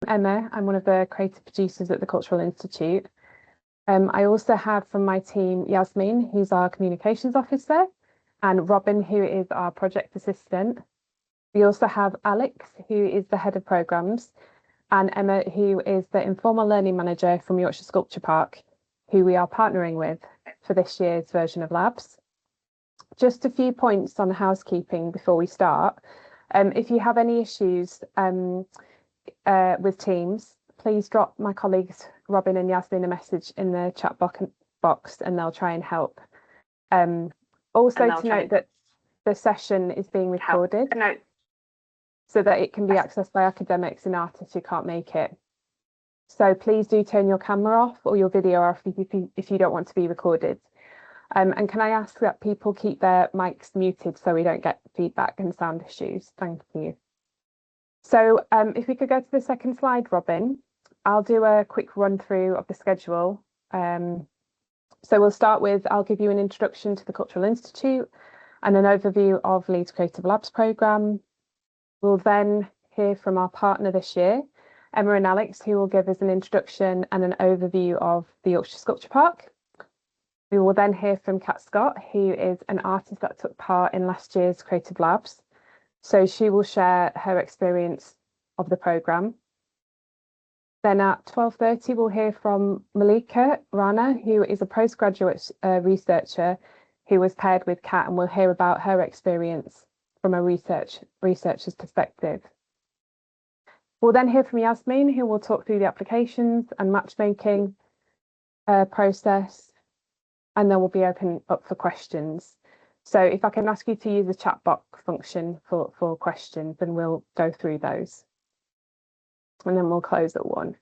Emma. I'm one of the creative producers at the Cultural Institute. I also have from my team Yasmin, who's our communications officer, and Robin, who is our project assistant. We also have Alex, who is the head of programs, and Emma, who is the informal learning manager from Yorkshire Sculpture Park, who we are partnering with for this year's version of Labs. Just a few points on housekeeping before we start. If you have any issues with Teams, please drop my colleagues Robin and Yasmin a message in the chat box and they'll try and help. Also to note that the session is being recorded so that it can be accessed by academics and artists who can't make it. So please do turn your camera off or your video off if you don't want to be recorded. And can I ask that people keep their mics muted so we don't get feedback and sound issues? Thank you. So if we could go to the second slide, Robin, I'll do a quick run through of the schedule. So we'll start with, I'll give you an introduction to the Cultural Institute and an overview of Leeds Creative Labs programme. We'll then hear from our partner this year, Emma and Alex, who will give us an introduction and an overview of the Yorkshire Sculpture Park. We will then hear from Kat Scott, who is an artist that took part in last year's Creative Labs. So she will share her experience of the programme. Then at 12:30, we'll hear from Mallika, Rana, who is a postgraduate researcher who was paired with Kat, and we'll hear about her experience from a researcher's perspective. We'll then hear from Yasmin, who will talk through the applications and matchmaking process, and then we'll be open up for questions. So if I can ask you to use the chat box function for questions, then we'll go through those. And then we'll close at 1.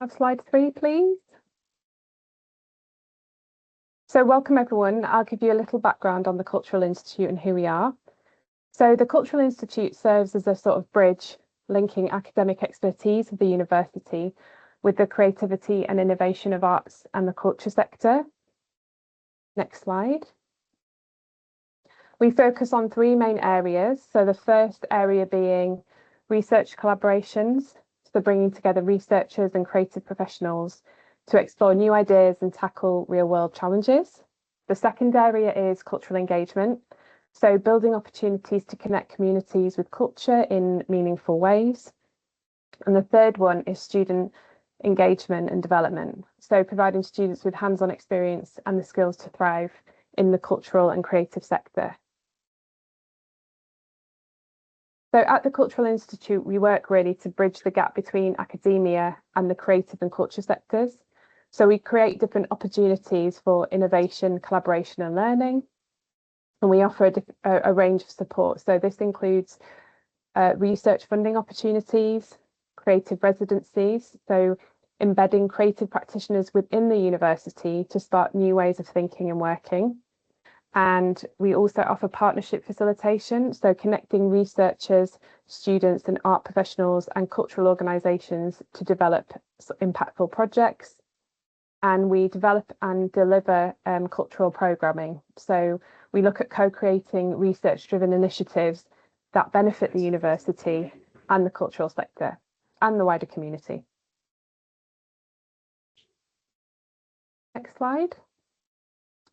Have slide 3, please. So welcome everyone. I'll give you a little background on the Cultural Institute and who we are. So the Cultural Institute serves as a sort of bridge linking academic expertise of the university with the creativity and innovation of arts and the culture sector. Next slide. We focus on 3 main areas. So the first area being research collaborations, so bringing together researchers and creative professionals to explore new ideas and tackle real-world challenges. The second area is cultural engagement, so building opportunities to connect communities with culture in meaningful ways. And the third one is student engagement and development, so providing students with hands-on experience and the skills to thrive in the cultural and creative sector. So at the Cultural Institute, we work really to bridge the gap between academia and the creative and culture sectors. So we create different opportunities for innovation, collaboration and learning, and we offer a range of support. So this includes research funding opportunities, creative residencies, so embedding creative practitioners within the university to spark new ways of thinking and working. And we also offer partnership facilitation, so connecting researchers, students and art professionals and cultural organisations to develop impactful projects. And we develop and deliver cultural programming. So we look at co-creating research-driven initiatives that benefit the university and the cultural sector and the wider community. Next slide.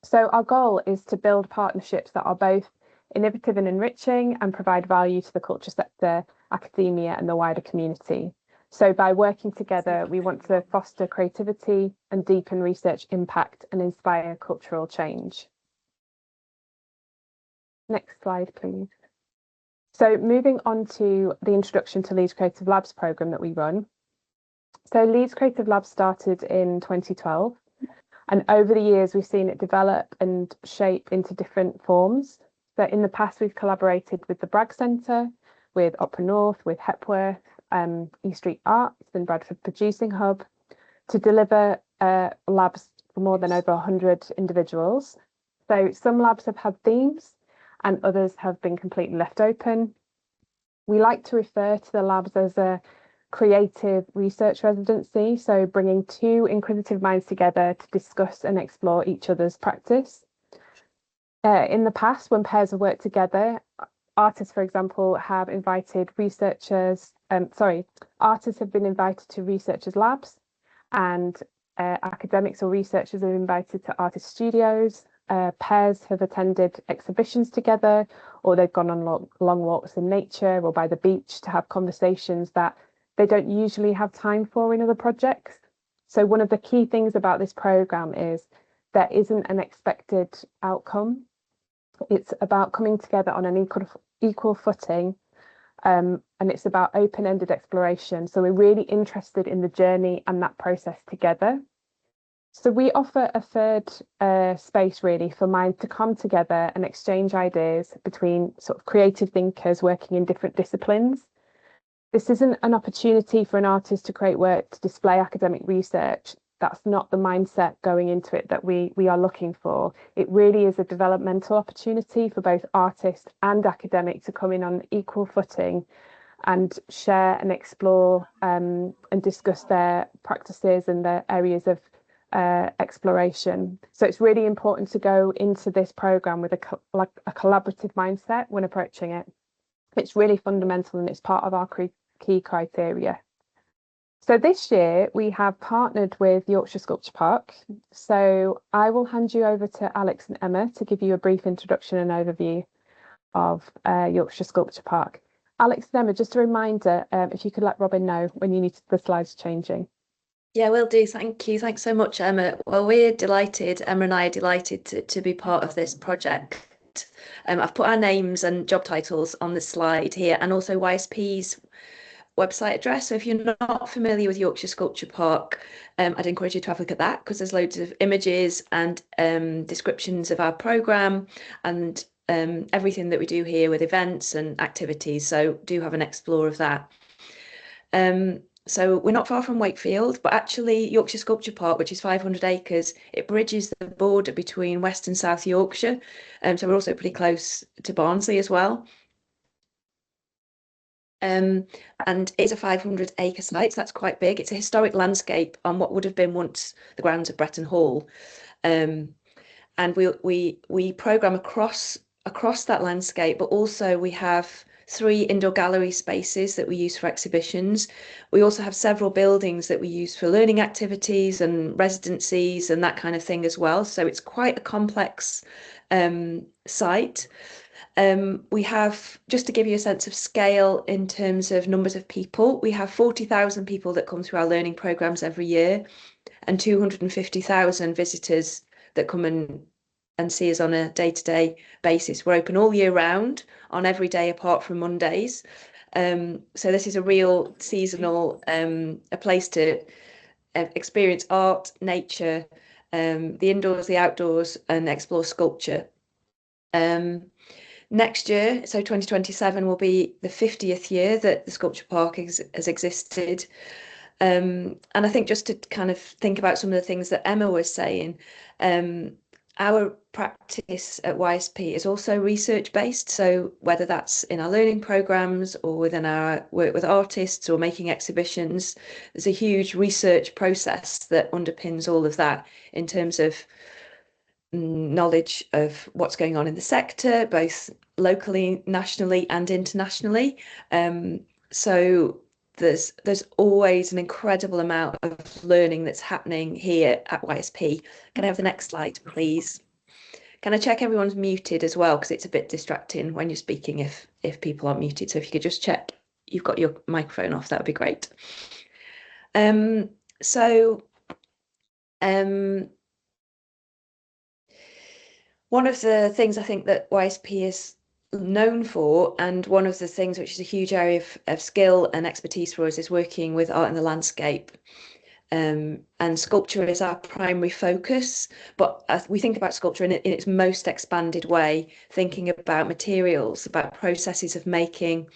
So our goal is to build partnerships that are both innovative and enriching and provide value to the culture sector, academia and the wider community. So by working together, we want to foster creativity and deepen research impact and inspire cultural change. Next slide, please. So moving on to the introduction to Leeds Creative Labs programme that we run. So Leeds Creative Labs started in 2012. And over the years, we've seen it develop and shape into different forms. So in the past, we've collaborated with the Bragg Centre, with Opera North, with Hepworth, East Street Arts and Bradford Producing Hub to deliver labs for more than over 100 individuals. So some labs have had themes and others have been completely left open. We like to refer to the labs as a creative research residency, so bringing 2 inquisitive minds together to discuss and explore each other's practice. In the past, when pairs have worked together, artists, for example, have invited artists have been invited to researchers' labs, and academics or researchers are invited to artist studios. Pairs have attended exhibitions together, or they've gone on long walks in nature or by the beach to have conversations that they don't usually have time for in other projects. So one of the key things about this program is there isn't an expected outcome. It's about coming together on an equal footing, and it's about open-ended exploration. So we're really interested in the journey and that process together. So we offer a third space really for minds to come together and exchange ideas between sort of creative thinkers working in different disciplines. This isn't an opportunity for an artist to create work to display academic research. That's not the mindset going into it that we are looking for. It really is a developmental opportunity for both artist and academic to come in on equal footing and share and explore and discuss their practices and their areas of exploration. So it's really important to go into this program with a collaborative mindset when approaching it. It's really fundamental and it's part of our key criteria. So this year we have partnered with Yorkshire Sculpture Park. So I will hand you over to Alex and Emma to give you a brief introduction and overview of Yorkshire Sculpture Park. Alex and Emma, just a reminder, if you could let Robin know when you need the slides changing. Yeah, will do. Thank you. Thanks so much, Emma. Well, we're delighted, Emma and I are delighted to be part of this project. I've put our names and job titles on the slide here, and also YSP's website address. So if you're not familiar with Yorkshire Sculpture Park, I'd encourage you to have a look at that, because there's loads of images and descriptions of our programme and everything that we do here with events and activities. So do have an explore of that. So we're not far from Wakefield, but actually Yorkshire Sculpture Park, which is 500 acres, it bridges the border between West and South Yorkshire. So we're also pretty close to Barnsley as well. And it's a 500-acre site, so that's quite big. It's a historic landscape on what would have been once the grounds of Bretton Hall. And we programme across that landscape, but also we have 3 indoor gallery spaces that we use for exhibitions. We also have several buildings that we use for learning activities and residencies and that kind of thing as well. So it's quite a complex site. We have, just to give you a sense of scale in terms of numbers of people, we have 40,000 people that come through our learning programmes every year, and 250,000 visitors that come and see us on a day-to-day basis. We're open all year round on every day apart from Mondays. So this is a real seasonal, a place to experience art, nature, the indoors, the outdoors, and explore sculpture. Next year, so 2027, will be the 50th year that the Sculpture Park has existed. And I think just to kind of think about some of the things that Emma was saying, our practice at YSP is also research-based. So whether that's in our learning programmes or within our work with artists or making exhibitions, there's a huge research process that underpins all of that in terms of knowledge of what's going on in the sector, both locally, nationally and internationally. So there's always an incredible amount of learning that's happening here at YSP. Can I have the next slide, please? Can I check everyone's muted as well, because it's a bit distracting when you're speaking if people aren't muted. So if you could just check you've got your microphone off, that would be great. One of the things I think that YSP is known for, and one of the things which is a huge area of skill and expertise for us, is working with art in the landscape. And sculpture is our primary focus, but we think about sculpture in its most expanded way, thinking about materials, about processes of making.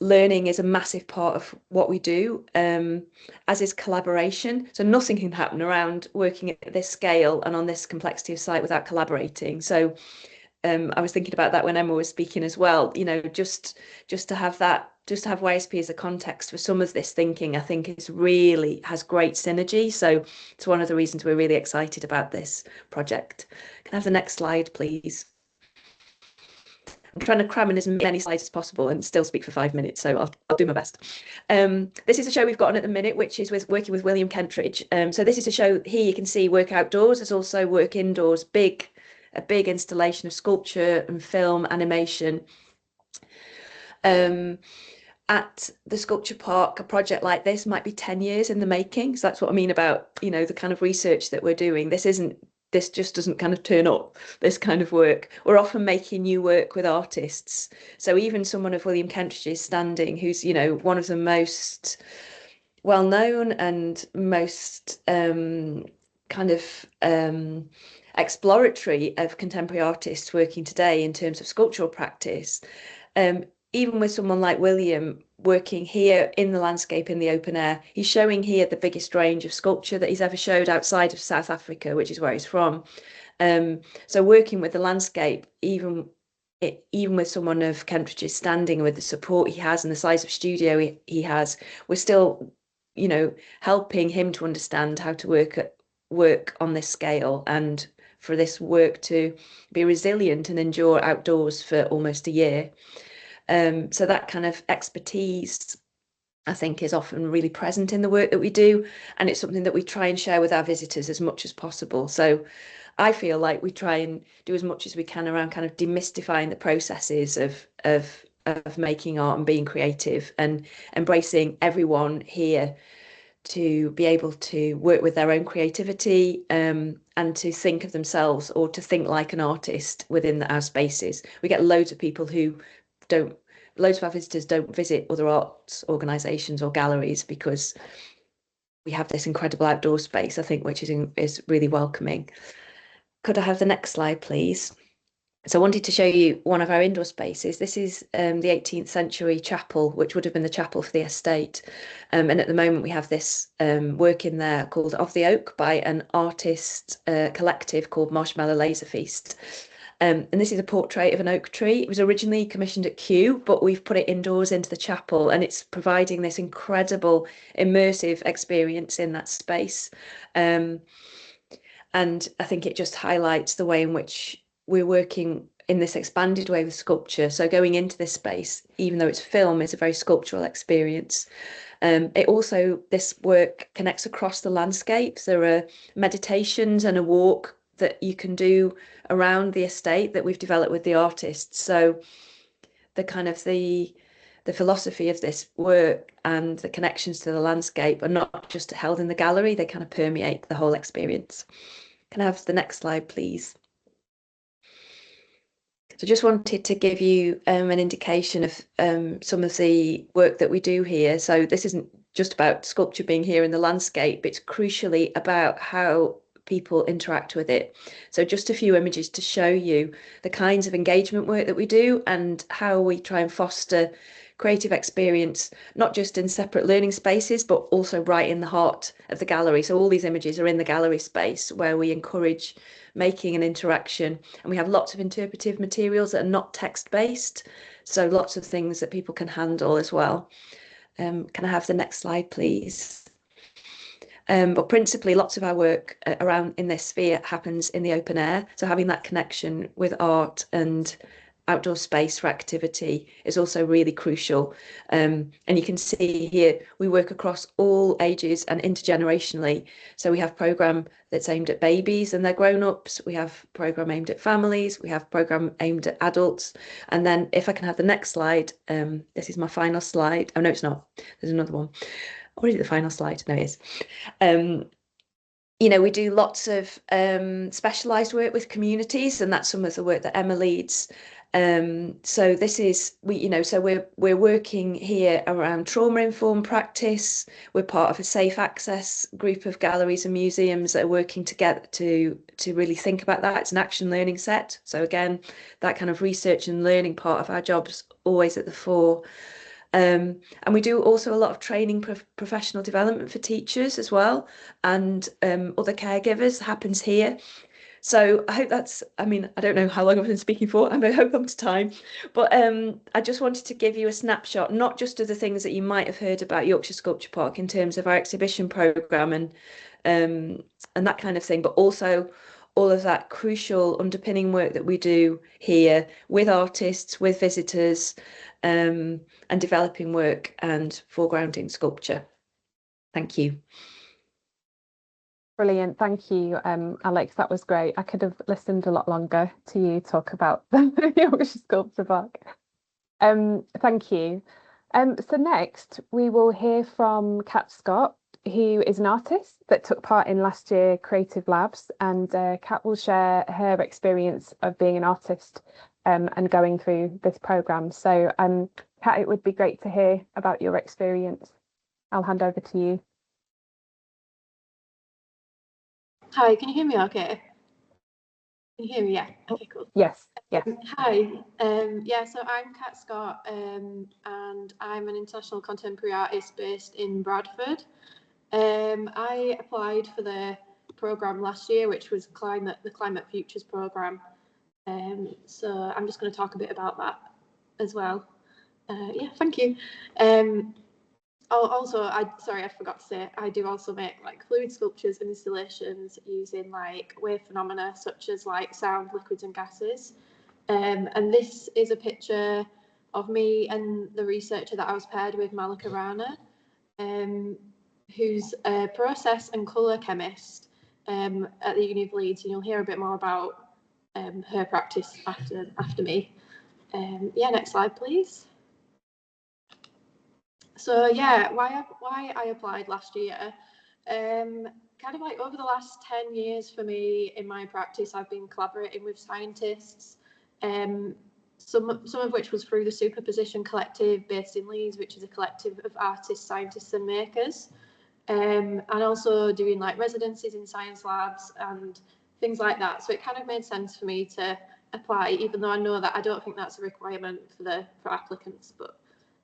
Learning is a massive part of what we do, as is collaboration. So nothing can happen around working at this scale and on this complexity of site without collaborating. So I was thinking about that when Emma was speaking as well. You know, just to have that, just to have YSP as a context for some of this thinking, I think has great synergy. So it's one of the reasons we're really excited about this project. Can I have the next slide, please? I'm trying to cram in as many slides as possible and still speak for 5 minutes, so I'll do my best. This is a show we've got on at the minute, which is working with William Kentridge. So this is a show here you can see work outdoors. There's also work indoors, a big installation of sculpture and film animation. At the Sculpture Park, a project like this might be 10 years in the making. So that's what I mean about, you know, the kind of research that we're doing. This just doesn't kind of turn up, this kind of work. We're often making new work with artists. So even someone of William Kentridge's standing, who's, you know, one of the most well-known and most exploratory of contemporary artists working today in terms of sculptural practice, even with someone like William working here in the landscape in the open air, he's showing here the biggest range of sculpture that he's ever showed outside of South Africa, which is where he's from. So working with the landscape, even with someone of Kentridge's standing, with the support he has and the size of studio he has, we're still, you know, helping him to understand how to work on this scale, and for this work to be resilient and endure outdoors for almost a year. So that kind of expertise, I think, is often really present in the work that we do, and it's something that we try and share with our visitors as much as possible. So I feel like we try and do as much as we can around kind of demystifying the processes of making art and being creative, and embracing everyone here to be able to work with their own creativity, and to think of themselves, or to think like an artist within our spaces. We get loads of people who loads of our visitors don't visit other arts organisations or galleries because we have this incredible outdoor space, I think, which is really welcoming. Could I have the next slide, please? So I wanted to show you one of our indoor spaces. This is the 18th century chapel, which would have been the chapel for the estate. And at the moment we have this work in there called Of the Oak by an artist collective called Marshmallow Laser Feast. And this is a portrait of an oak tree. It was originally commissioned at Kew, but we've put it indoors into the chapel, and it's providing this incredible immersive experience in that space. And I think it just highlights the way in which we're working in this expanded way with sculpture. So going into this space, even though it's film, is a very sculptural experience. This work connects across the landscapes. There are meditations and a walk that you can do around the estate that we've developed with the artists. So the philosophy of this work and the connections to the landscape are not just held in the gallery, they kind of permeate the whole experience. Can I have the next slide, please? So just wanted to give you an indication of some of the work that we do here. So this isn't just about sculpture being here in the landscape, it's crucially about how people interact with it. So just a few images to show you the kinds of engagement work that we do and how we try and foster creative experience, not just in separate learning spaces, but also right in the heart of the gallery. So all these images are in the gallery space where we encourage making and interaction. And we have lots of interpretive materials that are not text-based. So lots of things that people can handle as well. Can I have the next slide, please? But principally, lots of our work around in this sphere happens in the open air. So having that connection with art and outdoor space for activity is also really crucial. And you can see here, we work across all ages and intergenerationally. So we have programme that's aimed at babies and their grown-ups. We have programme aimed at families. We have programme aimed at adults. And then if I can have the next slide, this is my final slide. Oh, no, it's not. There's another one. Or is it the final slide? No, it is. You know, we do lots of specialised work with communities, and that's some of the work that Emma leads. So this is we're working here around trauma-informed practice. We're part of a safe access group of galleries and museums that are working together to really think about that. It's an action learning set. So again, that kind of research and learning part of our job's always at the fore. And we do also a lot of training, professional development for teachers as well, and other caregivers happens here. So I hope I don't know how long I've been speaking for, I hope I'm to time, but I just wanted to give you a snapshot, not just of the things that you might have heard about Yorkshire Sculpture Park in terms of our exhibition programme and that kind of thing, but also all of that crucial underpinning work that we do here with artists, with visitors, and developing work and foregrounding sculpture. Thank you. Brilliant. Thank you, Alex. That was great. I could have listened a lot longer to you talk about the Yorkshire Sculpture Park. Thank you. So next we will hear from Kat Scott, who is an artist that took part in last year Creative Labs, and Kat will share her experience of being an artist and going through this programme. So Kat, it would be great to hear about your experience. I'll hand over to you. Hi, can you hear me okay? Can you hear me? Yeah. Okay, cool. Yes. Yeah. Hi. Yeah, so I'm Kat Scott, and I'm an international contemporary artist based in Bradford. I applied for the programme last year, which was the Climate Futures programme. So I'm just going to talk a bit about that as well. Yeah, thank you. Also, I forgot to say, I do also make like fluid sculptures and installations using like wave phenomena such as like sound, liquids and gases. And this is a picture of me and the researcher that I was paired with, Mallika Rana, who's a process and colour chemist at the Uni of Leeds, and you'll hear a bit more about her practice after me. Yeah, next slide, please. So yeah, why I applied last year, kind of like over the last 10 years for me in my practice, I've been collaborating with scientists, some of which was through the Superposition Collective based in Leeds, which is a collective of artists, scientists and makers, and also doing like residencies in science labs and things like that. So it kind of made sense for me to apply, even though I know that I don't think that's a requirement for applicants, but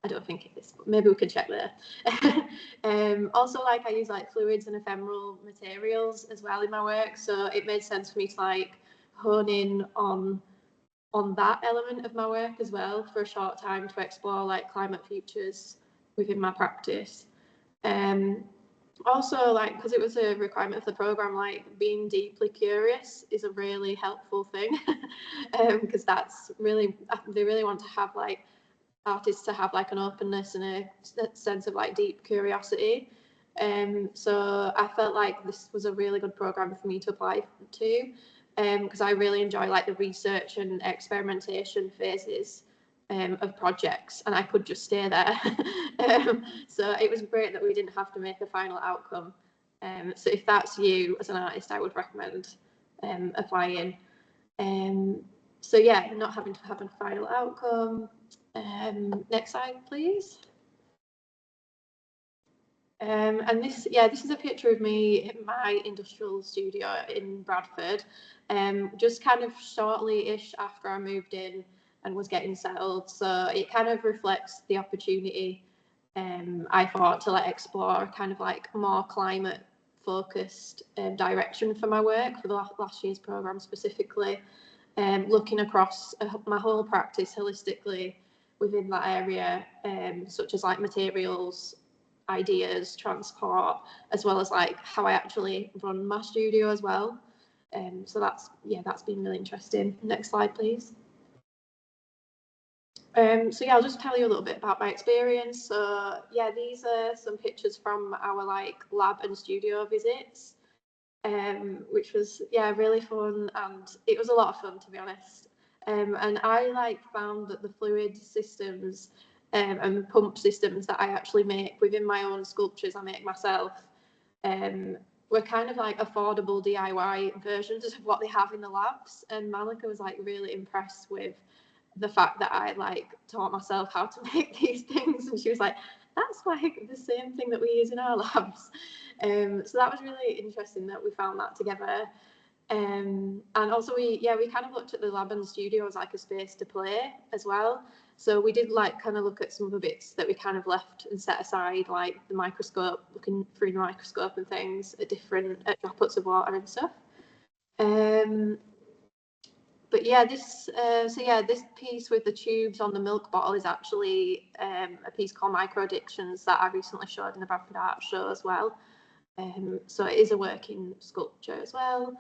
I don't think it is, but maybe we could check there. Also, like I use like fluids and ephemeral materials as well in my work, so it made sense for me to like hone in on that element of my work as well for a short time to explore like climate futures within my practice. Also, like, because it was a requirement of the program, like being deeply curious is a really helpful thing, because that's really, they really want to have like artists to have like an openness and a sense of like deep curiosity. So I felt like this was a really good program for me to apply to, because I really enjoy like the research and experimentation phases of projects, and I could just stay there. So it was great that we didn't have to make a final outcome. So if that's you as an artist, I would recommend applying. So yeah, not having to have a final outcome. Next slide, please. And this is a picture of me in my industrial studio in Bradford, just kind of shortly-ish after I moved in and was getting settled. So it kind of reflects the opportunity I thought to like explore kind of like more climate focused direction for my work for the last year's programme specifically, looking across my whole practice holistically within that area, such as like materials, ideas, transport, as well as like how I actually run my studio as well. So that's been really interesting. Next slide, please. So yeah, I'll just tell you a little bit about my experience. So yeah, these are some pictures from our like lab and studio visits, which was really fun, and it was a lot of fun, to be honest. And I like found that the fluid systems and pump systems that I actually make within my own sculptures I make myself were kind of like affordable DIY versions of what they have in the labs. And Mallika was like really impressed with the fact that I like taught myself how to make these things, and she was like, that's like the same thing that we use in our labs. So that was really interesting that we found that together. And also we kind of looked at the lab and the studio as like a space to play as well. So we did like kind of look at some of the bits that we kind of left and set aside, like the microscope, looking through the microscope and things at different droplets of water and stuff. But yeah, this piece with the tubes on the milk bottle is actually a piece called Micro Addictions that I recently showed in the Bradford Art Show as well. So it is a working sculpture as well.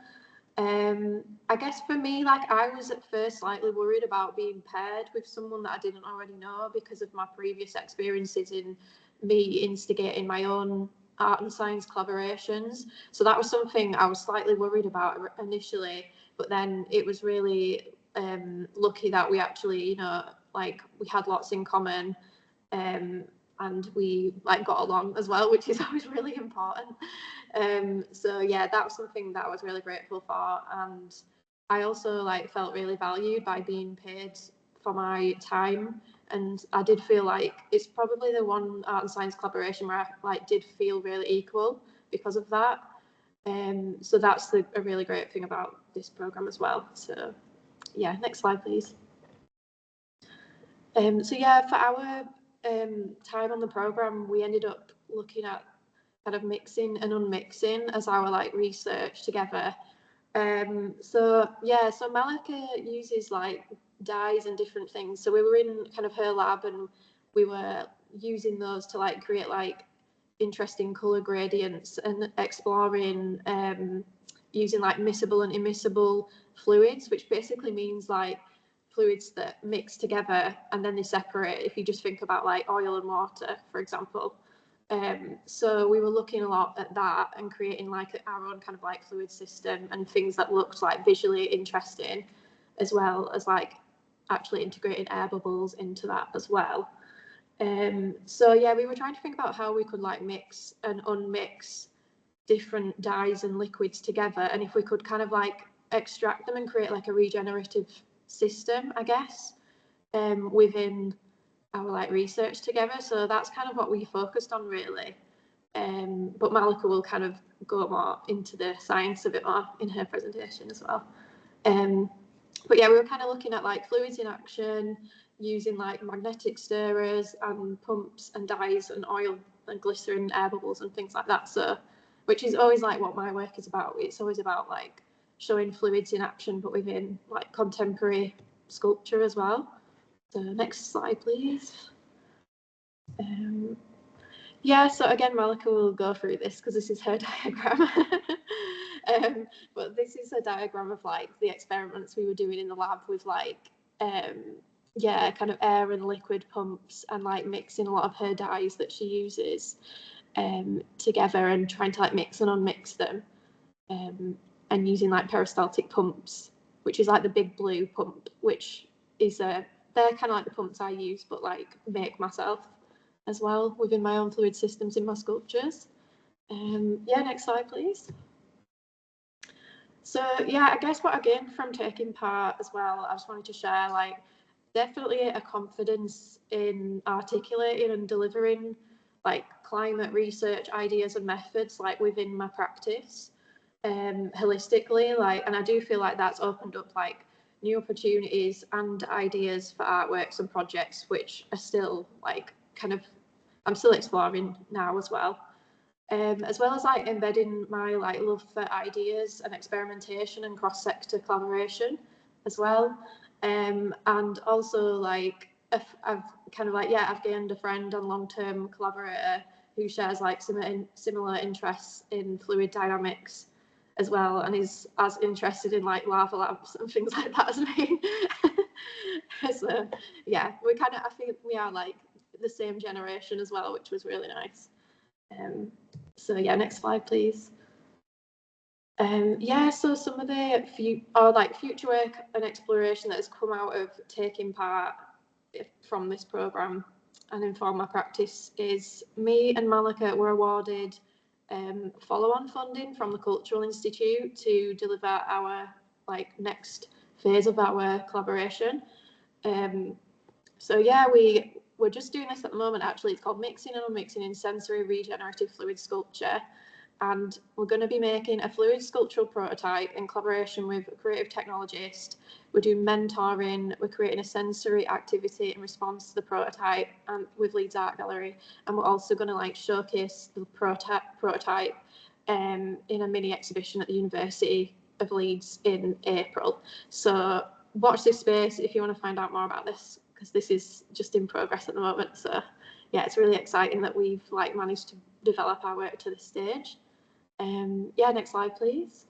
I guess for me, like I was at first slightly worried about being paired with someone that I didn't already know because of my previous experiences in me instigating my own art and science collaborations. So that was something I was slightly worried about initially, but then it was really lucky that we actually, you know, like we had lots in common. And we like got along as well, which is always really important. So yeah, that was something that I was really grateful for, and I also like felt really valued by being paid for my time. And I did feel like it's probably the one art and science collaboration where I like did feel really equal because of that. So that's a really great thing about this program as well. So yeah, next slide please. So yeah, for our time on the program, we ended up looking at kind of mixing and unmixing as our like research together. So yeah, so Mallika uses like dyes and different things. So we were in kind of her lab and we were using those to like create like interesting color gradients and exploring using like miscible and immiscible fluids, which basically means like fluids that mix together and then they separate if you just think about like oil and water, for example. So we were looking a lot at that and creating like our own kind of like fluid system and things that looked like visually interesting, as well as like actually integrating air bubbles into that as well. So yeah, we were trying to think about how we could like mix and unmix different dyes and liquids together, and if we could kind of like extract them and create like a regenerative system, I guess, within our like research together. So that's kind of what we focused on really. But Mallika will kind of go more into the science a bit more in her presentation as well. But yeah, we were kind of looking at like fluids in action, using like magnetic stirrers and pumps and dyes and oil and glycerin, air bubbles and things like that. So, which is always like what my work is about. It's always about like showing fluids in action, but within like contemporary sculpture as well. So next slide, please. Yeah, so again, Mallika will go through this because this is her diagram. But this is a diagram of like the experiments we were doing in the lab with like, yeah, kind of air and liquid pumps and like mixing a lot of her dyes that she uses together and trying to like mix and unmix them, and using like peristaltic pumps, which is like the big blue pump, which is they're kind of like the pumps I use, but like make myself as well within my own fluid systems in my sculptures. Yeah, next slide, please. So yeah, I guess what I gained from taking part as well, I just wanted to share like definitely a confidence in articulating and delivering like climate research ideas and methods like within my practice holistically, like, and I do feel like that's opened up like new opportunities and ideas for artworks and projects which are still like kind of I'm still exploring now as well. As well as like embedding my like love for ideas and experimentation and cross-sector collaboration as well. And also like I've kind of like, yeah, I've gained a friend and long-term collaborator who shares like similar interests in fluid dynamics as well, and is as interested in like lava lamps and things like that as me. So yeah, we kind of, I think we are like the same generation as well, which was really nice. So yeah, next slide, please. Yeah, so some of the future work and exploration that has come out of taking part from this programme and inform my practice is me and Mallika were awarded follow-on funding from the Cultural Institute to deliver our like next phase of our collaboration. So yeah, we're just doing this at the moment. Actually, it's called Mixing and Unmixing in Sensory Regenerative Fluid Sculpture, and we're going to be making a fluid sculptural prototype in collaboration with a creative technologist. We're doing mentoring, we're creating a sensory activity in response to the prototype and with Leeds Art Gallery, and we're also going to like showcase the prototype in a mini exhibition at the University of Leeds in April. So watch this space if you want to find out more about this, because this is just in progress at the moment. So yeah, it's really exciting that we've like managed to develop our work to this stage. Yeah, next slide, please.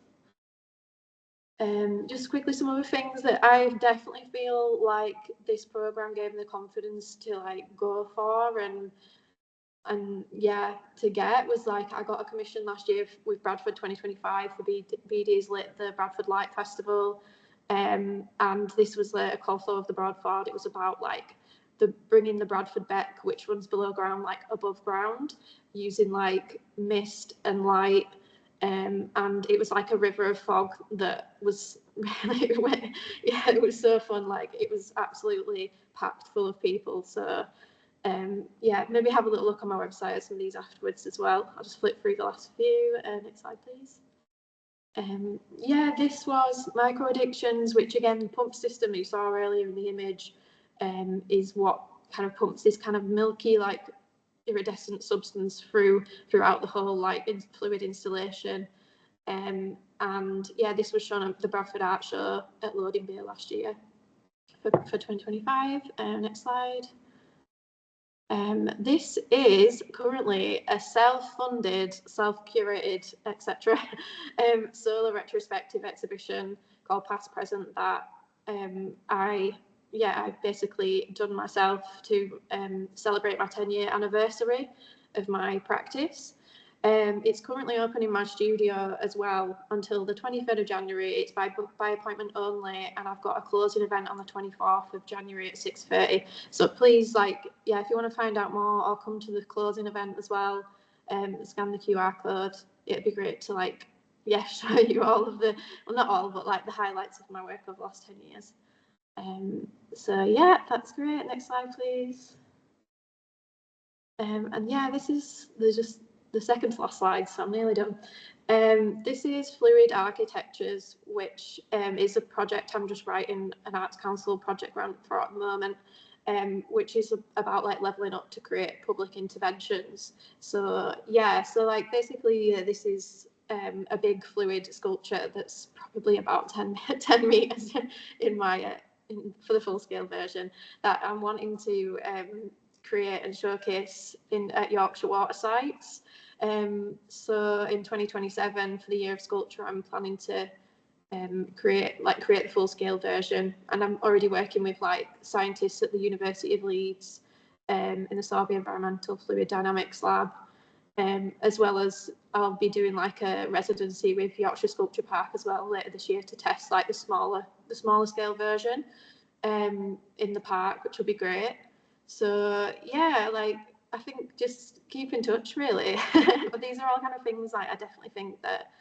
Just quickly, some other things that I definitely feel like this program gave me the confidence to like go for and yeah, to get was like I got a commission last year with Bradford 2025 for BD's Lit, the Bradford Light Festival, and this was a call flow of the Broadford. It was about like bringing the Bradford Beck, which runs below ground, like above ground, using like mist and light. And it was like a river of fog that was really, yeah, it was so fun. Like it was absolutely packed full of people. So yeah, maybe have a little look on my website at some of these afterwards as well. I'll just flip through the last few. Next slide, please. Yeah, this was micro addictions, which again, the pump system you saw earlier in the image is what kind of pumps this kind of milky, like iridescent substance throughout the whole like fluid installation. And yeah, this was shown at the Bradford Art Show at Loading Bay last year for 2025. Next slide. This is currently a self-funded, self-curated, etc. Solo retrospective exhibition called Past Present that I've basically done myself to celebrate my 10-year anniversary of my practice. It's currently open in my studio as well until the 23rd of January. It's by appointment only, and I've got a closing event on the 24th of January at 6:30. So please, like, yeah, if you want to find out more or come to the closing event as well, scan the QR code. It'd be great to like, yeah, show you all of the, well, not all, but like the highlights of my work over the last 10 years. So yeah, that's great. Next slide, please. And yeah, there's just the second to last slide, so I'm nearly done. This is Fluid Architectures, which is a project I'm just writing an Arts Council project grant for at the moment, which is about like levelling up to create public interventions. So yeah, so like basically this is a big fluid sculpture that's probably about 10 meters in my for the full scale version that I'm wanting to create and showcase at Yorkshire water sites. So in 2027 for the Year of Sculpture, I'm planning to create the full scale version, and I'm already working with like scientists at the University of Leeds in the Sorby Environmental Fluid Dynamics Lab, as well as I'll be doing like a residency with Yorkshire Sculpture Park as well later this year to test like the smaller scale version in the park, which will be great. So yeah, like I think just keep in touch really. But these are all kind of things like I definitely think that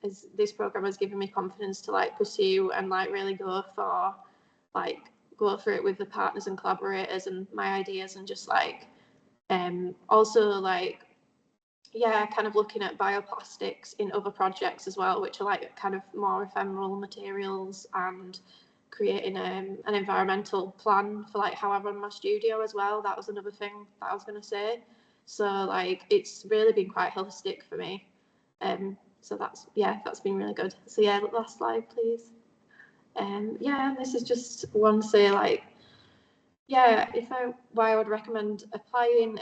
as this program has given me confidence to like pursue and like really go for it with the partners and collaborators and my ideas, and just like also like yeah, kind of looking at bioplastics in other projects as well, which are like kind of more ephemeral materials, and creating an environmental plan for like how I run my studio as well. That was another thing that I was going to say. So like it's really been quite holistic for me. So that's been really good. So yeah, last slide please. Yeah, this is just one to say like, yeah, why I would recommend applying.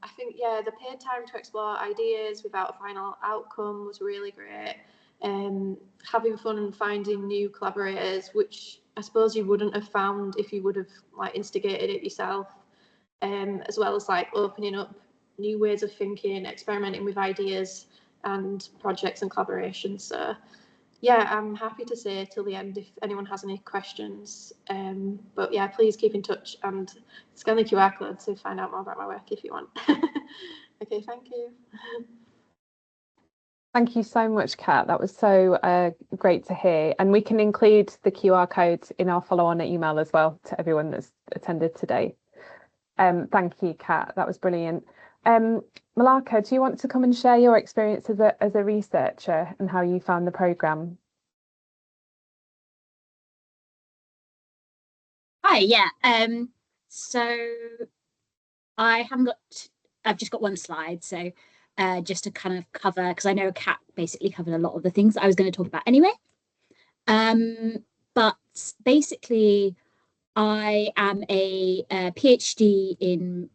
I think yeah, the paid time to explore ideas without a final outcome was really great. Having fun and finding new collaborators, which I suppose you wouldn't have found if you would have like instigated it yourself, as well as like opening up new ways of thinking, experimenting with ideas and projects and collaborations. So yeah, I'm happy to say till the end if anyone has any questions. But yeah, please keep in touch and scan the QR code to find out more about my work if you want. Okay, thank you. Thank you so much, Kat. That was so great to hear. And we can include the QR code in our follow-on email as well to everyone that's attended today. Thank you, Kat. That was brilliant. Mallika, do you want to come and share your experience as a researcher and how you found the programme? Hi, yeah. So I've just got one slide, so just to kind of cover, because I know Kat basically covered a lot of the things that I was going to talk about anyway. But basically, I am a PhD in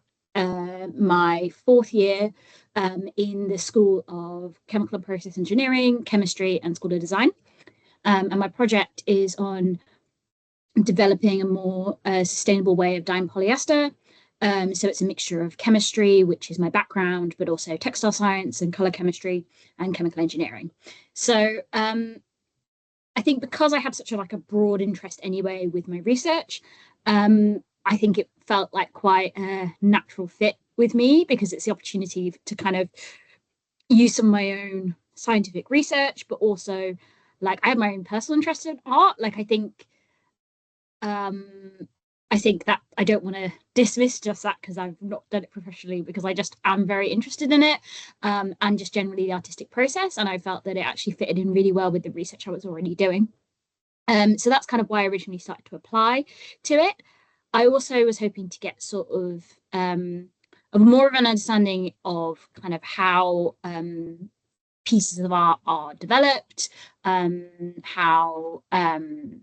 my fourth year in the School of Chemical and Process Engineering, Chemistry and School of Design. And my project is on developing a more sustainable way of dyeing polyester. So it's a mixture of chemistry, which is my background, but also textile science and color chemistry and chemical engineering. So I think because I had such a broad interest anyway with my research, I think it felt like quite a natural fit with me, because it's the opportunity to kind of use some of my own scientific research, but also like I have my own personal interest in art. Like I think that I don't want to dismiss just that because I've not done it professionally, because I just am very interested in it, and just generally the artistic process. And I felt that it actually fitted in really well with the research I was already doing. So that's kind of why I originally started to apply to it. I also was hoping to get sort of more of an understanding of kind of how pieces of art are developed, how kind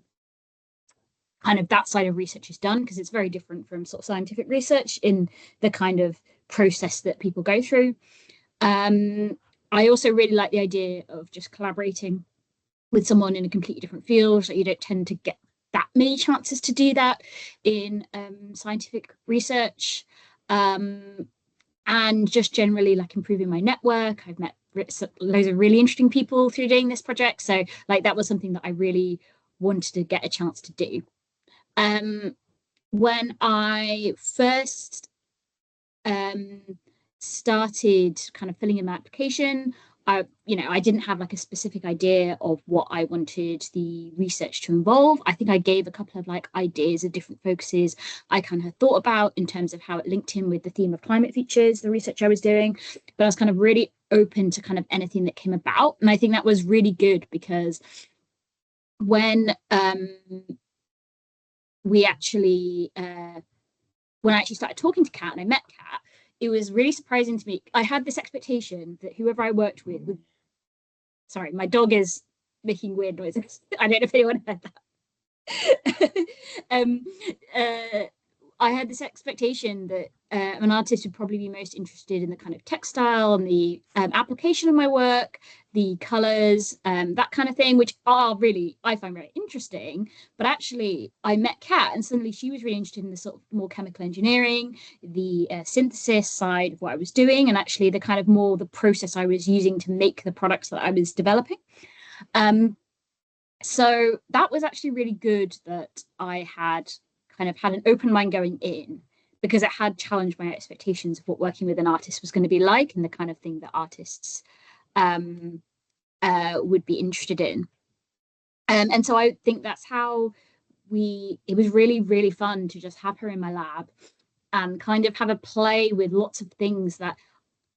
of that side of research is done, because it's very different from sort of scientific research in the kind of process that people go through. I also really like the idea of just collaborating with someone in a completely different field. Like you don't tend to get that many chances to do that in scientific research. And just generally like improving my network. I've met loads of really interesting people through doing this project. So like that was something that I really wanted to get a chance to do. When I first started kind of filling in my application, I didn't have like a specific idea of what I wanted the research to involve. I think I gave a couple of like ideas of different focuses I kind of thought about in terms of how it linked in with the theme of climate features, the research I was doing, but I was kind of really open to kind of anything that came about. And I think that was really good, because when when I actually started talking to Kat and I met Kat, it was really surprising to me. I had this expectation that whoever I worked with would... Sorry, my dog is making weird noises. I don't know if anyone heard that. I had this expectation that an artist would probably be most interested in the kind of textile and the application of my work, the colors, that kind of thing, which are really, I find very interesting. But actually, I met Kat and suddenly she was really interested in the sort of more chemical engineering, the synthesis side of what I was doing, and actually the kind of more the process I was using to make the products that I was developing. So that was actually really good that I had kind of had an open mind going in, because it had challenged my expectations of what working with an artist was going to be like and the kind of thing that artists would be interested in. And so I think that's how it was really, really fun to just have her in my lab and kind of have a play with lots of things that,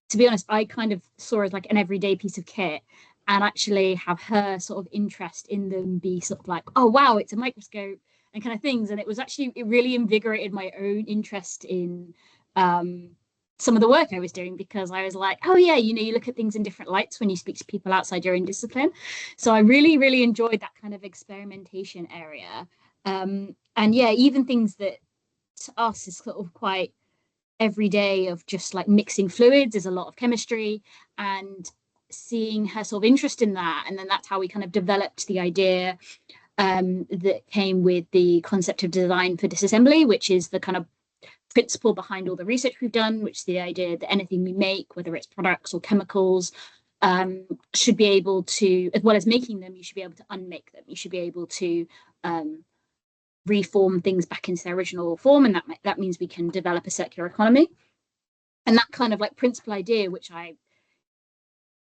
to be honest, I kind of saw as like an everyday piece of kit, and actually have her sort of interest in them be sort of like, oh, wow, it's a microscope and kind of things. And it really invigorated my own interest in some of the work I was doing, because I was like, oh yeah, you look at things in different lights when you speak to people outside your own discipline. So I really, really enjoyed that kind of experimentation area. And yeah, even things that to us is sort of quite everyday, of just like mixing fluids, is a lot of chemistry, and seeing her sort of interest in that. And then that's how we kind of developed the idea that came with the concept of design for disassembly, which is the kind of principle behind all the research we've done, which is the idea that anything we make, whether it's products or chemicals, should be able to, as well as making them, you should be able to unmake them. You should be able to reform things back into their original form, and that means we can develop a circular economy. And that kind of like principal idea, which I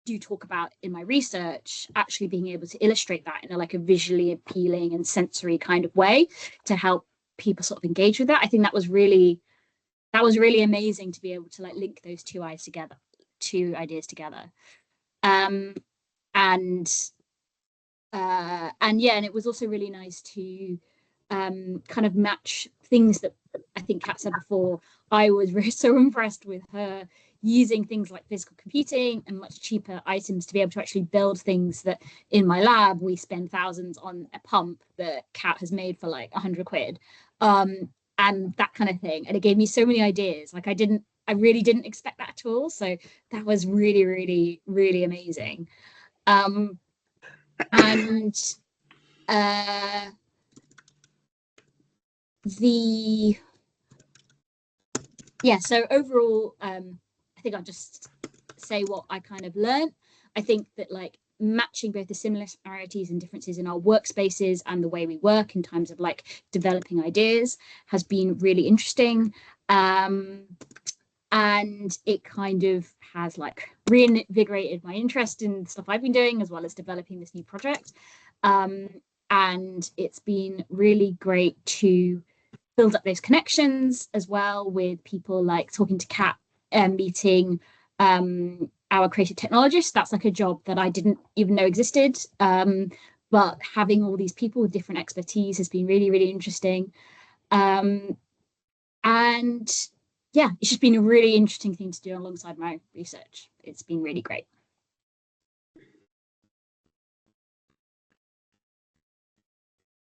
do talk about in my research, actually being able to illustrate that in a visually appealing and sensory kind of way to help people sort of engage with that. I think that was really amazing to be able to like link those two ideas together. And it was also really nice to kind of match things that I think Kat said before. I was so impressed with her using things like physical computing and much cheaper items to be able to actually build things that in my lab we spend thousands on a pump that Kat has made for like 100 quid, and that kind of thing. And it gave me so many ideas. Like I really didn't expect that at all. So that was really, really, really amazing. And So overall, I think I'll just say what I kind of learned. I think that like matching both the similarities and differences in our workspaces and the way we work in terms of like developing ideas has been really interesting. And it kind of has like reinvigorated my interest in stuff I've been doing, as well as developing this new project. And it's been really great to build up those connections as well with people, like talking to Kat and meeting our creative technologist. That's like a job that I didn't even know existed. But having all these people with different expertise has been really, really interesting. And yeah, it's just been a really interesting thing to do alongside my research. It's been really great.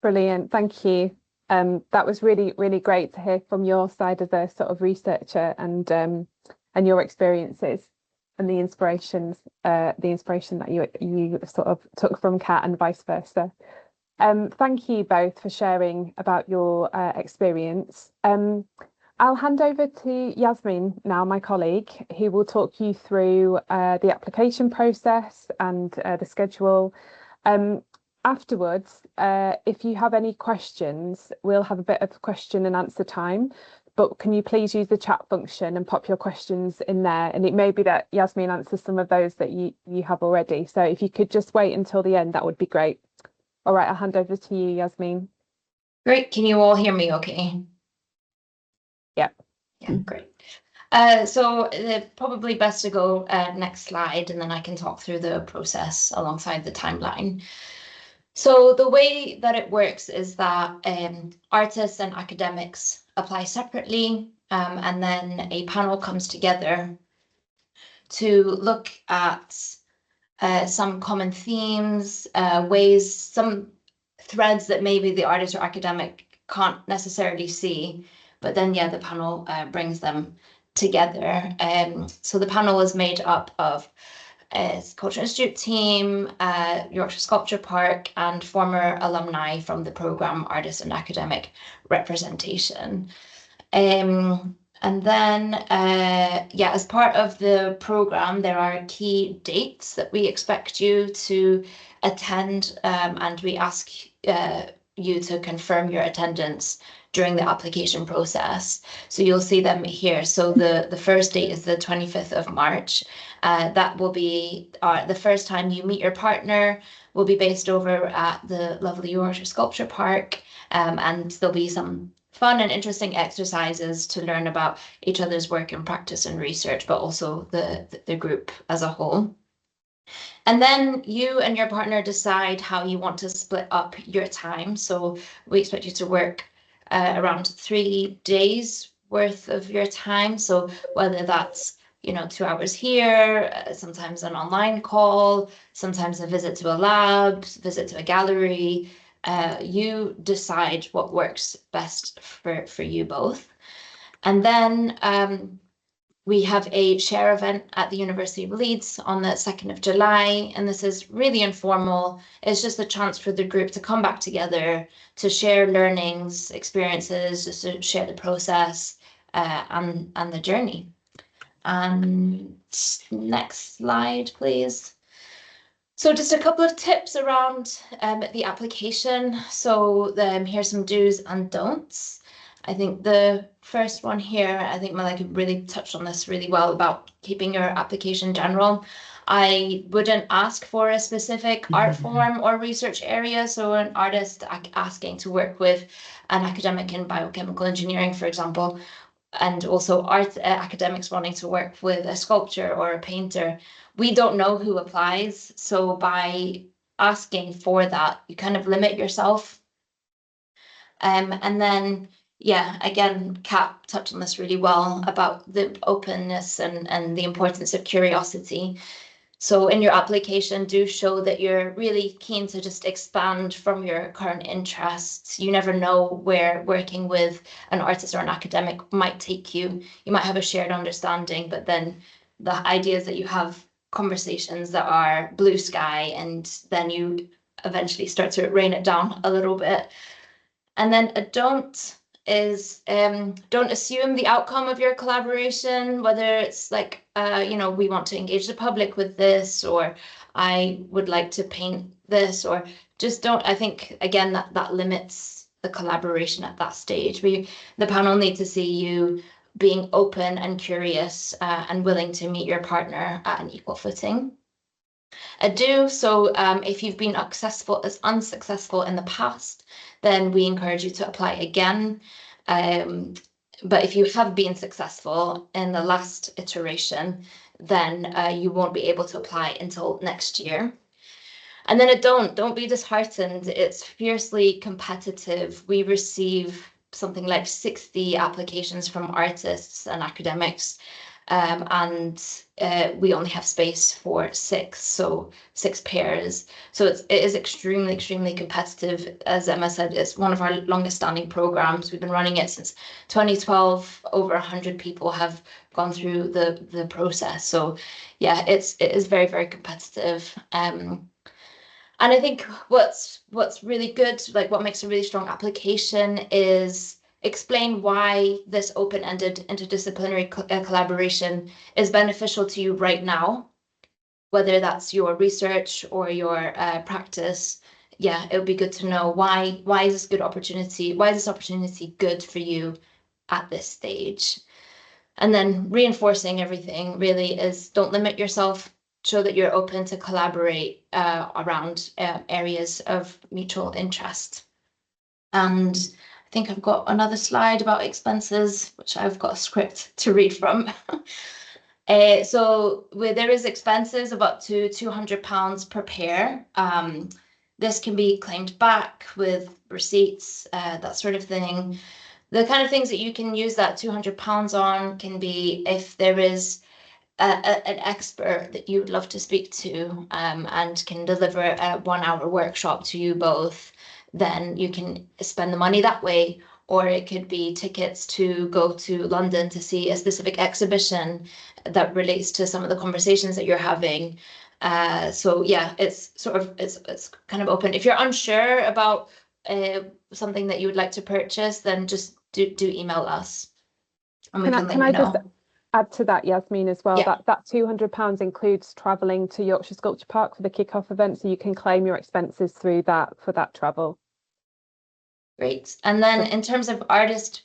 Brilliant, thank you. That was really, really great to hear from your side as a sort of researcher, and your experiences and the inspiration that you sort of took from Kat and vice versa. Thank you both for sharing about your experience. I'll hand over to Yasmin now, my colleague, who will talk you through the application process and the schedule. Afterwards, if you have any questions, we'll have a bit of question and answer time, but can you please use the chat function and pop your questions in there? And it may be that Yasmin answers some of those that you have already. So if you could just wait until the end, that would be great. All right, I'll hand over to you, Yasmin. Great. Can you all hear me okay? Yeah. Yeah, great. So probably best to go next slide, and then I can talk through the process alongside the timeline. So the way that it works is that artists and academics apply separately, and then a panel comes together to look at some common themes, ways, some threads that maybe the artist or academic can't necessarily see, but then the panel brings them together. So the panel is made up of Cultural Institute team, Yorkshire Sculpture Park, and former alumni from the programme Artist and Academic Representation. And then, as part of the programme, there are key dates that we expect you to attend, and we ask you to confirm your attendance during the application process. So you'll see them here. So the first date is the 25th of March. That will be the first time you meet your partner. Will be based over at the lovely Yorkshire Sculpture Park, and there'll be some fun and interesting exercises to learn about each other's work and practice and research, but also the group as a whole. And then you and your partner decide how you want to split up your time. So we expect you to work around 3 days worth of your time. So whether that's 2 hours here, sometimes an online call, sometimes a visit to a lab, visit to a gallery, you decide what works best for you both. And then we have a share event at the University of Leeds on the 2nd of July, and this is really informal. It's just a chance for the group to come back together, to share learnings, experiences, just to share the process and the journey. And next slide, please. So just a couple of tips around the application. So here's some do's and don'ts. I think the first one here, I think Mallika really touched on this really well about keeping your application general. I wouldn't ask for a specific art form or research area. So an artist asking to work with an academic in biochemical engineering, for example, and also art academics wanting to work with a sculptor or a painter, we don't know who applies. So by asking for that, you kind of limit yourself. And then, again, Kat touched on this really well about the openness and the importance of curiosity. So in your application, do show that you're really keen to just expand from your current interests. You never know where working with an artist or an academic might take you. You might have a shared understanding, but then the idea is that you have conversations that are blue sky, and then you eventually start to rein it down a little bit. And then a don't is don't assume the outcome of your collaboration, whether it's like, you know, we want to engage the public with this, or I would like to paint this, or just don't. I think, again, that limits the collaboration at that stage. The panel need to see you being open and curious and willing to meet your partner at an equal footing. A do, so if you've been unsuccessful in the past, then we encourage you to apply again. But if you have been successful in the last iteration, then you won't be able to apply until next year. And then a don't be disheartened. It's fiercely competitive. We receive something like 60 applications from artists and academics, and we only have space for 6, so 6 pairs. So it is extremely, extremely competitive. As Emma said, it's one of our longest standing programs. We've been running it since 2012. Over 100 people have gone through the process. So yeah, it is very, very competitive. And I think what's really good, like what makes a really strong application, is explain why this open-ended interdisciplinary collaboration is beneficial to you right now, whether that's your research or your practice. Yeah, it would be good to know why is this good opportunity? Why is this opportunity good for you at this stage? And then reinforcing everything really is, don't limit yourself. Show that you're open to collaborate around areas of mutual interest. And I think I've got another slide about expenses, which I've got a script to read from. So there is expenses of up to £200 per pair. This can be claimed back with receipts, that sort of thing. The kind of things that you can use that £200 on can be if there is an expert that you would love to speak to and can deliver a 1-hour workshop to you both, then you can spend the money that way. Or it could be tickets to go to London to see a specific exhibition that relates to some of the conversations that you're having. So yeah, it's kind of open. If you're unsure about something that you would like to purchase, then just do email us, and we can let you know. Just add to that, Yasmin, as well, Yeah. that £200 includes travelling to Yorkshire Sculpture Park for the kick-off event, so you can claim your expenses through that for that travel. Great. And then in terms of artist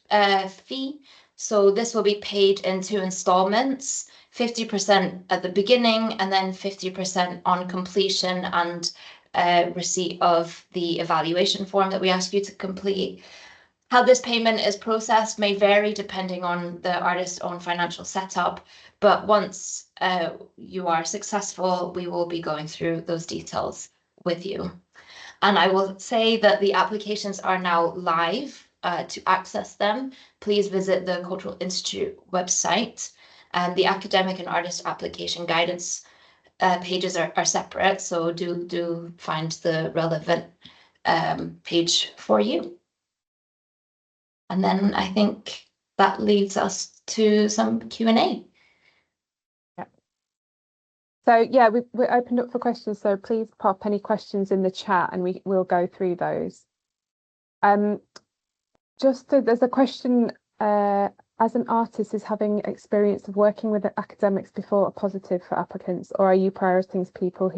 fee, so this will be paid in 2 installments, 50% at the beginning and then 50% on completion and receipt of the evaluation form that we ask you to complete. How this payment is processed may vary depending on the artist's own financial setup, but once you are successful, we will be going through those details with you. And I will say that the applications are now live. To access them, please visit the Cultural Institute website, and the academic and artist application guidance pages are separate, so do find the relevant page for you. And then I think that leads us to some Q&A. Yeah. So yeah, we're opened up for questions, so please pop any questions in the chat and we'll go through those. There's a question, as an artist, is having experience of working with academics before a positive for applicants, or are you prioritizing people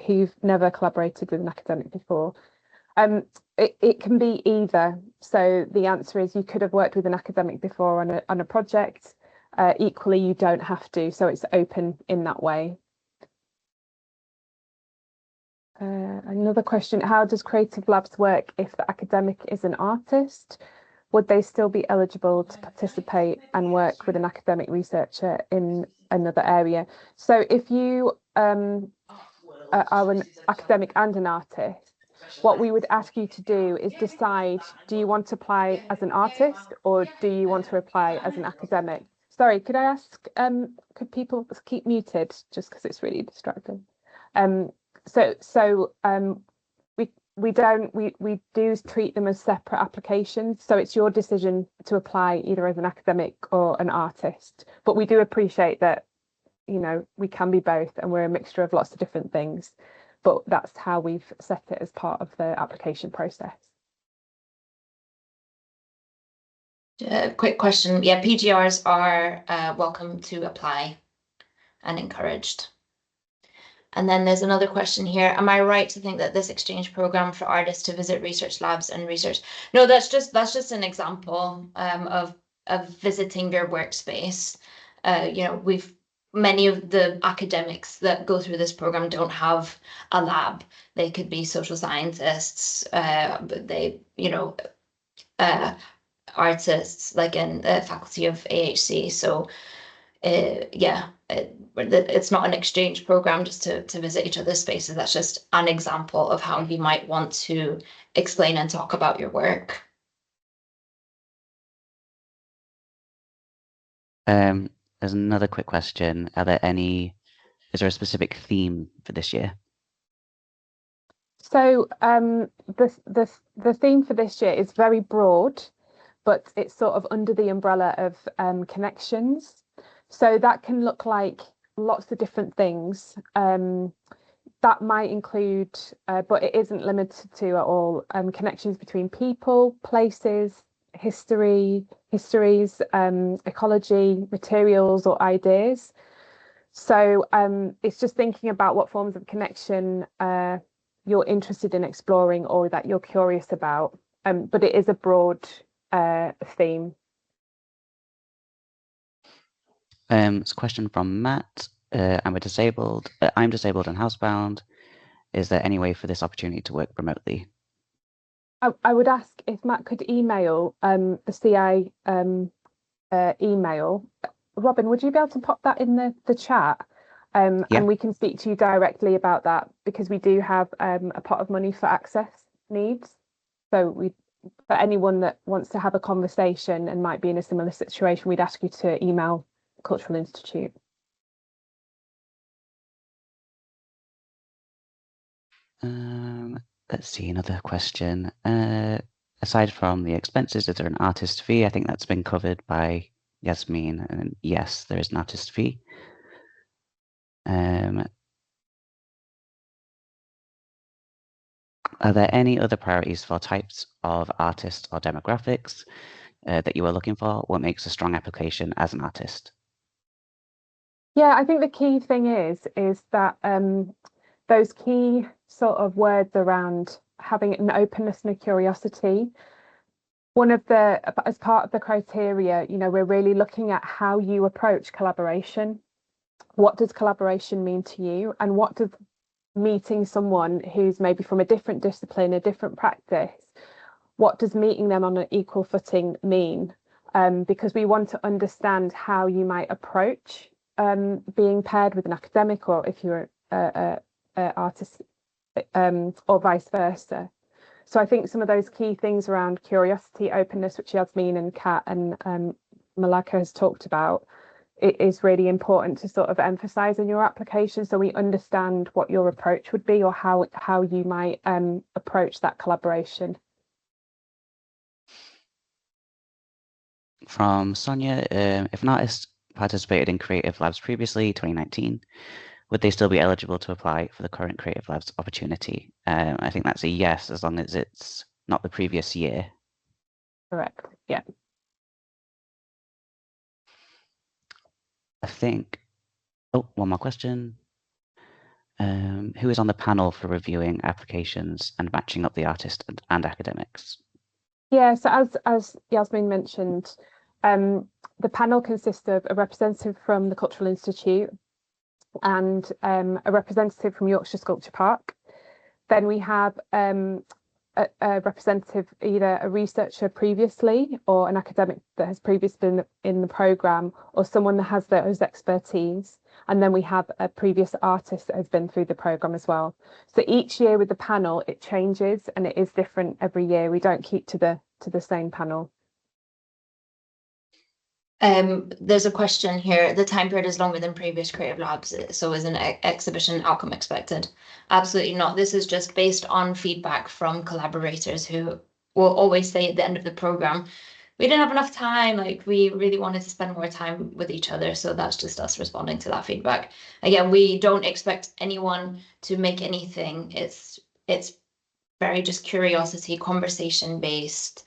who've never collaborated with an academic before? It can be either. So the answer is you could have worked with an academic before on a project. Equally, you don't have to. So it's open in that way. Another question: how does Creative Labs work if the academic is an artist? Would they still be eligible to participate and work with an academic researcher in another area? So if you are an academic and an artist, what we would ask you to do is decide, do you want to apply as an artist or do you want to apply as an academic? Sorry, could I ask, could people keep muted just because it's really distracting? We do treat them as separate applications, so it's your decision to apply either as an academic or an artist, but we do appreciate that, you know, we can be both and we're a mixture of lots of different things. but that's how we've set it as part of the application process. Quick question. Yeah, PGRs are welcome to apply and encouraged. And then there's another question here. Am I right to think that this exchange program for artists to visit research labs and research? No, that's just an example of visiting your workspace. You know, many of the academics that go through this program don't have a lab. They could be social scientists. They, you know, artists like in the faculty of AHC. So yeah, it's not an exchange program just to visit each other's spaces. That's just an example of how you might want to explain and talk about your work. There's another quick question. Is there a specific theme for this year? So the theme for this year is very broad, but it's sort of under the umbrella of connections. So that can look like lots of different things. That might include, but it isn't limited to at all, connections between people, places, histories, ecology, materials, or ideas. So it's just thinking about what forms of connection you're interested in exploring or that you're curious about. But it is a broad theme. It's a question from Matt. I'm disabled and housebound. Is there any way for this opportunity to work remotely? I would ask if Matt could email the CI email. Robin, would you be able to pop that in the chat? Yeah. And we can speak to you directly about that, because we do have a pot of money for access needs. So for anyone that wants to have a conversation and might be in a similar situation, we'd ask you to email the Cultural Institute. Let's see, another question. Aside from the expenses, is there an artist fee? I think that's been covered by Yasmin, and yes, there is an artist fee. Are there any other priorities for types of artists or demographics that you are looking for? What makes a strong application as an artist? Yeah, I think the key thing is that those key sort of words around having an openness and a curiosity. As part of the criteria, you know, we're really looking at how you approach collaboration. What does collaboration mean to you? And what does meeting someone who's maybe from a different discipline, a different practice, what does meeting them on an equal footing mean? Because we want to understand how you might approach being paired with an academic, or if you're an artist, or vice versa. So I think some of those key things around curiosity, openness, which Yasmin and Kat and Mallika has talked about, it is really important to sort of emphasize in your application, so we understand what your approach would be, or how you might approach that collaboration. From Sonia, if an artist participated in Creative Labs previously, 2019, would they still be eligible to apply for the current Creative Labs opportunity? I think that's a yes, as long as it's not the previous year. Correct, yeah. I think, one more question. Who is on the panel for reviewing applications and matching up the artist and academics? Yeah, so as Yasmin mentioned, the panel consists of a representative from the Cultural Institute and a representative from Yorkshire Sculpture Park. Then we have a representative, either a researcher previously or an academic that has previously been in the programme, or someone that has those expertise. And then we have a previous artist that has been through the programme as well. So each year with the panel, it changes and it is different every year. We don't keep to the same panel. There's a question here. The time period is longer than previous Creative Labs, so is an exhibition outcome expected? Absolutely not. This is just based on feedback from collaborators who will always say at the end of the program, we didn't have enough time. Like, we really wanted to spend more time with each other. So that's just us responding to that feedback. Again, we don't expect anyone to make anything. It's very just curiosity, conversation based,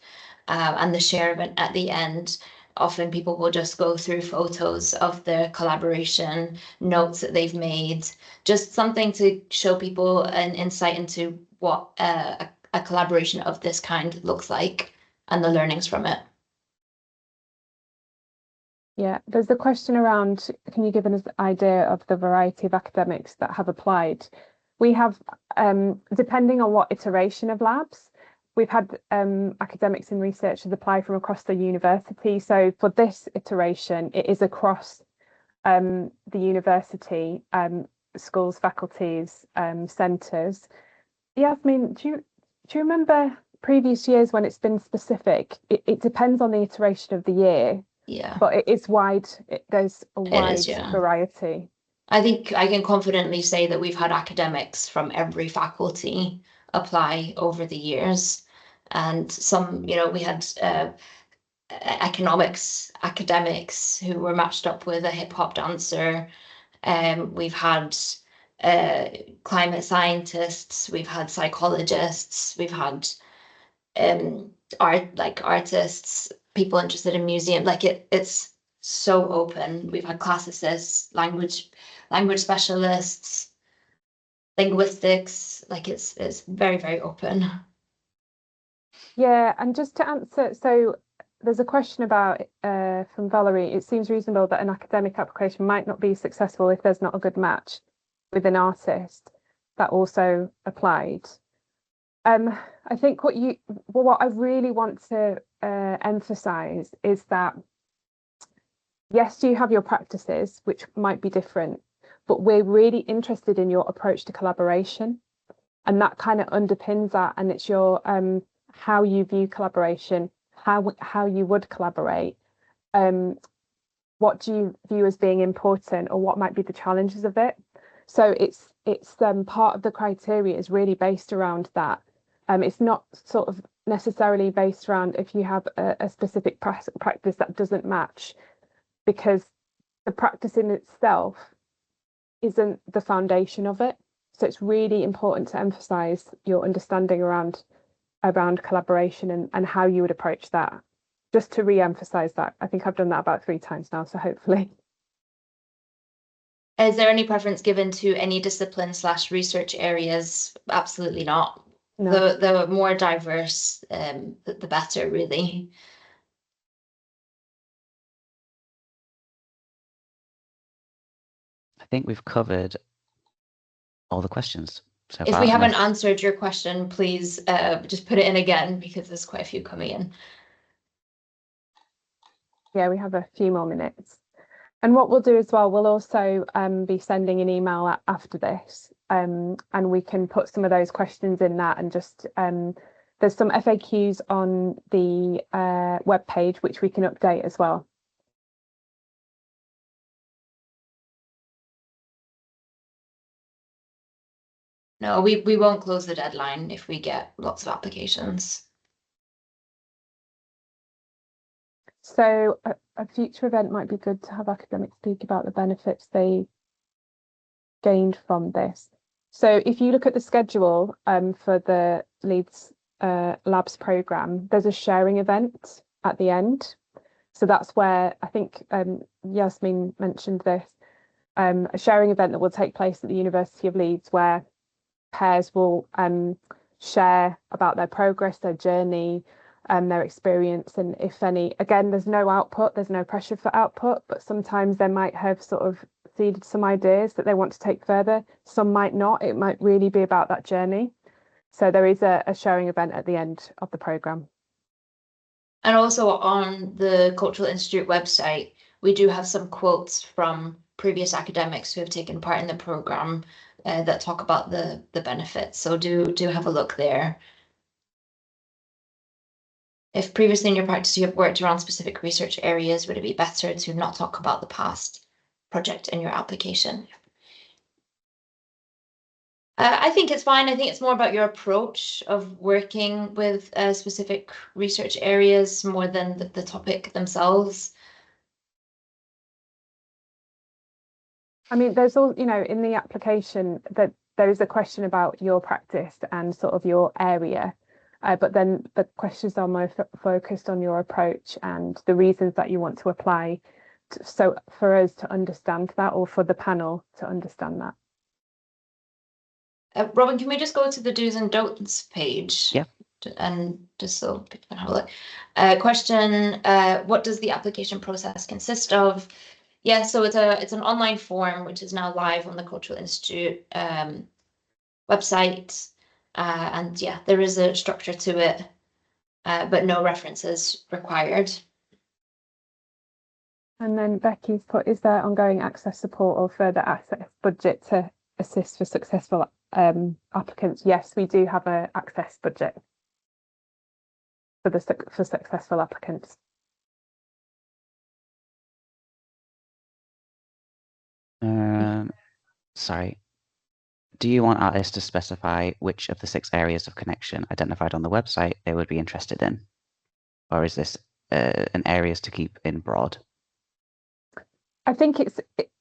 and the share event at the end. Often people will just go through photos of their collaboration, notes that they've made, just something to show people an insight into what a collaboration of this kind looks like and the learnings from it. Yeah, there's the question around, can you give us an idea of the variety of academics that have applied? We have, depending on what iteration of labs, we've had academics and researchers apply from across the university. So for this iteration, it is across the university, schools, faculties, centres. Yasmin, do you remember previous years when it's been specific? It depends on the iteration of the year. Yeah. But it's wide, there's a wide yeah. variety. I think I can confidently say that we've had academics from every faculty apply over the years. And some, we had economics academics who were matched up with a hip hop dancer. We've had climate scientists, we've had psychologists, we've had artists, people interested in museum. Like it's so open. We've had classicists, language specialists, linguistics. Like it's very, very open. Yeah, and just to answer, so there's a question about from Valerie. It seems reasonable that an academic application might not be successful if there's not a good match with an artist that also applied. I think what I really want to emphasize is that yes, you have your practices, which might be different, but we're really interested in your approach to collaboration, and that kind of underpins that. And it's your how you view collaboration, how you would collaborate, what do you view as being important, or what might be the challenges of it. So it's part of the criteria is really based around that. It's not sort of necessarily based around if you have a specific practice that doesn't match, because the practice in itself isn't the foundation of it. So it's really important to emphasize your understanding around collaboration and how you would approach that. Just to re-emphasize that. I think I've done that about 3 times now, so hopefully. Is there any preference given to any discipline/research areas? Absolutely not. No. The more diverse, the better, really. I think we've covered all the questions so If far. we haven't answered your question, please just put it in again, because there's quite a few coming in. Yeah, we have a few more minutes. And what we'll do as well, we'll also be sending an email after this, and we can put some of those questions in that, and just there's some FAQs on the web page which we can update as well. No, we won't close the deadline if we get lots of applications. So a future event might be good to have academics speak about the benefits they gained from this. So if you look at the schedule for the Leeds Labs programme, there's a sharing event at the end. So that's where I think Yasmin mentioned this, a sharing event that will take place at the University of Leeds, where pairs will share about their progress, their journey, their experience, and if any, again, there's no output, there's no pressure for output, but sometimes they might have sort of seeded some ideas that they want to take further. Some might not. It might really be about that journey. So there is a sharing event at the end of the programme. And also on the Cultural Institute website, we do have some quotes from previous academics who have taken part in the programme that talk about the benefits. So do have a look there. If previously in your practice you have worked around specific research areas, would it be better to not talk about the past project in your application? I think it's fine. I think it's more about your approach of working with specific research areas more than the topic themselves. I mean, there's all, you know, in the application that there is a question about your practice and sort of your area, but then the questions are more focused on your approach and the reasons that you want to apply. So for us to understand that, or for the panel to understand that. Robin, can we just go to the do's and don'ts page? Yeah. And just so people can have a look. Question, what does the application process consist of? Yeah, so it's an online form which is now live on the Cultural Institute website. And yeah, there is a structure to it, but no references required. And then Becky's put, is there ongoing access support or further access budget to assist for successful applicants? Yes, we do have an access budget for successful applicants. Sorry. Do you want artists to specify which of the 6 areas of connection identified on the website they would be interested in? Or is this an areas to keep in broad? I think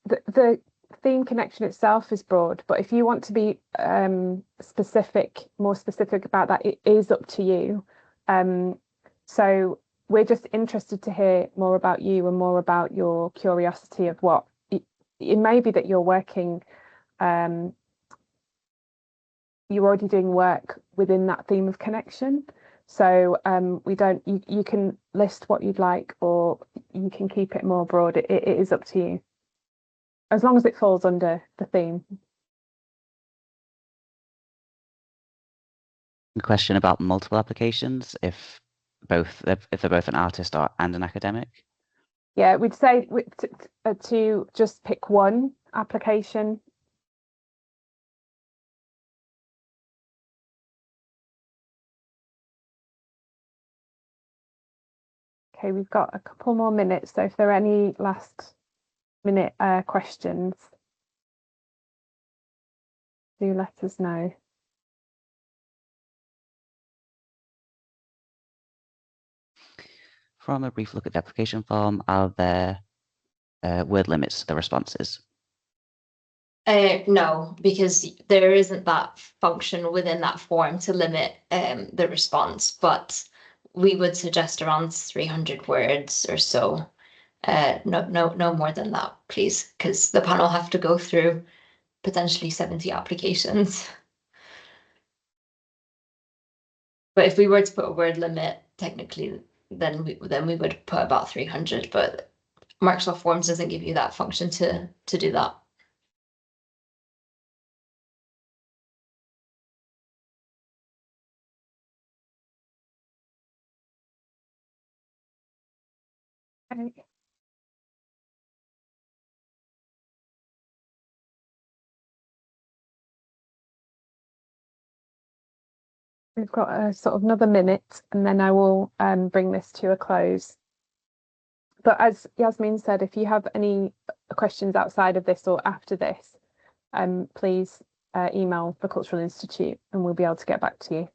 the theme connection itself is broad, but if you want to be more specific about that, it is up to you. So we're just interested to hear more about you and more about your curiosity of what it may be that you're working. You're already doing work within that theme of connection. So you can list what you'd like, or you can keep it more broad. It is up to you, as long as it falls under the theme. A question about multiple applications, if they're both an artist and an academic. Yeah, we'd say to just pick one application. Okay, we've got a couple more minutes, so if there are any last minute questions, do let us know. From a brief look at the application form, are there word limits to the responses? No, because there isn't that function within that form to limit the response, but we would suggest around 300 words or so. No more than that, please, because the panel have to go through potentially 70 applications. But if we were to put a word limit, technically, then we would put about 300. But Microsoft Forms doesn't give you that function to do that. Okay. We've got a sort of another minute, and then I will bring this to a close. But as Yasmin said, if you have any questions outside of this or after this, please email the Cultural Institute and we'll be able to get back to you.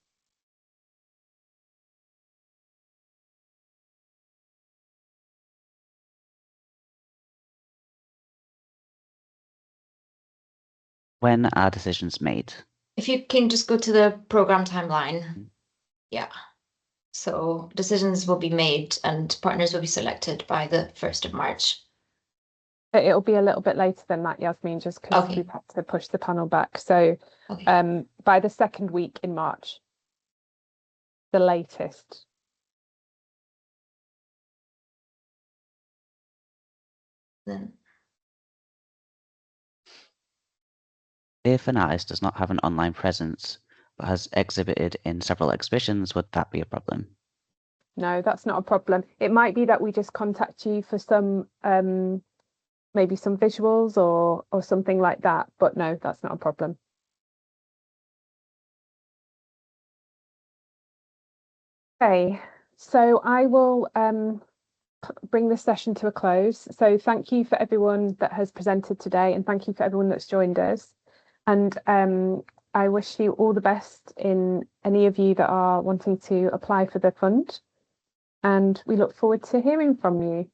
When are decisions made? If you can just go to the program timeline. Yeah. So decisions will be made and partners will be selected by the 1st of March. It'll be a little bit later than that, Yasmin, just because we've had to push the panel back. So by the 2nd week in March, the latest. Then If an artist does not have an online presence but has exhibited in several exhibitions, would that be a problem? No, that's not a problem. It might be that we just contact you for some maybe some visuals or something like that, but no, that's not a problem. Okay, so I will bring this session to a close. So thank you for everyone that has presented today, and thank you for everyone that's joined us. And I wish you all the best in any of you that are wanting to apply for the fund, and we look forward to hearing from you.